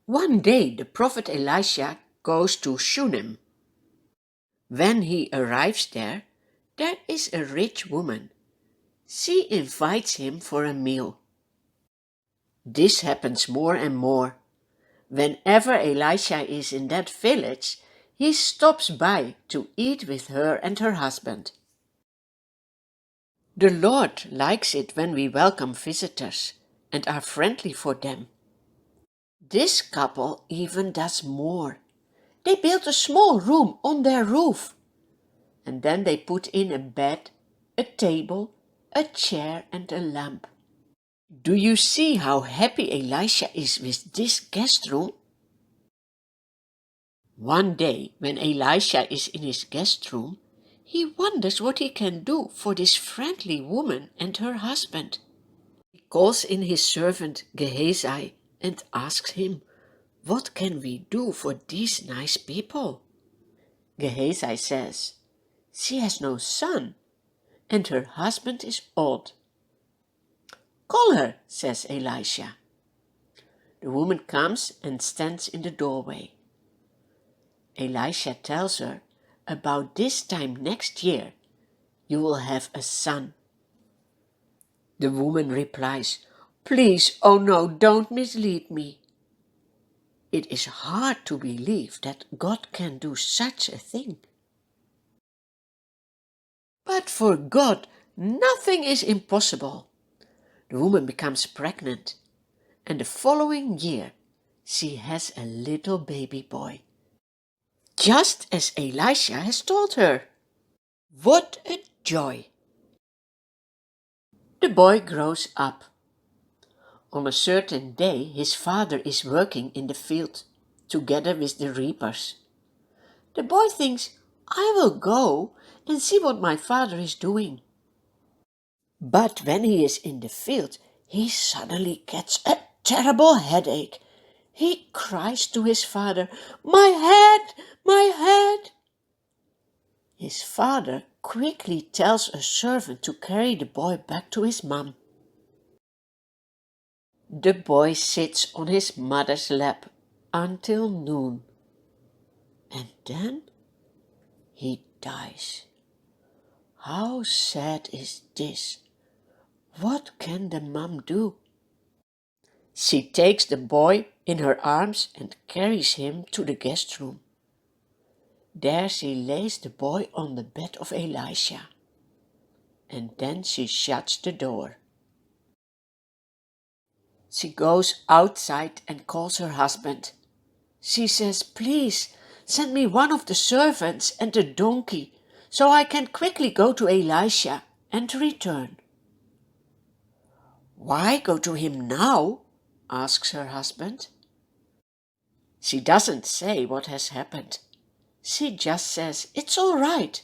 One day the prophet Elisha goes to Shunem. When he arrives there is a rich woman. She invites him for a meal. This happens more and more. Whenever Elisha is in that village, he stops by to eat with her and her husband. The Lord likes it when we welcome visitors and are friendly for them. This couple even does more. They build a small room on their roof, and then they put in a bed, a table, a chair and a lamp. Do you see how happy Elisha is with this guest room? One day, when Elisha is in his guest room, he wonders what he can do for this friendly woman and her husband. He calls in his servant Gehazi and asks him, "What can we do for these nice people?" Gehazi says, "She has no son, and her husband is old." "Call her," says Elisha. The woman comes and stands in the doorway. Elisha tells her, "About this time next year, you will have a son." The woman replies, "Please, oh no, don't mislead me." It is hard to believe that God can do such a thing. But for God, nothing is impossible. The woman becomes pregnant, and the following year, she has a little baby boy, just as Elisha has told her. What a joy! The boy grows up. On a certain day, his father is working in the field, together with the reapers. The boy thinks, "I will go and see what my father is doing." But when he is in the field, he suddenly gets a terrible headache. He cries to his father, "My head, my head!" His father quickly tells a servant to carry the boy back to his mom. The boy sits on his mother's lap until noon, and then he dies. How sad is this? What can the mom do? She takes the boy in her arms and carries him to the guest room. There she lays the boy on the bed of Elisha, and then she shuts the door. She goes outside and calls her husband. She says, "Please, send me one of the servants and a donkey, so I can quickly go to Elisha and return." "Why go to him now?" asks her husband. She doesn't say what has happened. She just says, "It's all right."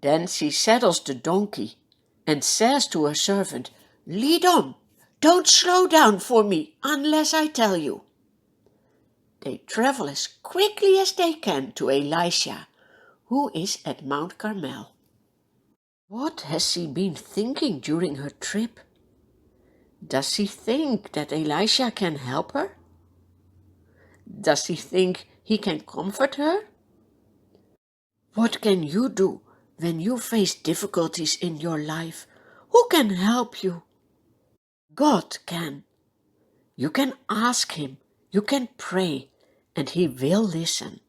Then she saddles the donkey and says to her servant, "Lead on. Don't slow down for me unless I tell you." They travel as quickly as they can to Elisha, who is at Mount Carmel. What has she been thinking during her trip? Does she think that Elisha can help her? Does she think he can comfort her? What can you do when you face difficulties in your life? Who can help you? God can. You can ask him, you can pray, and he will listen.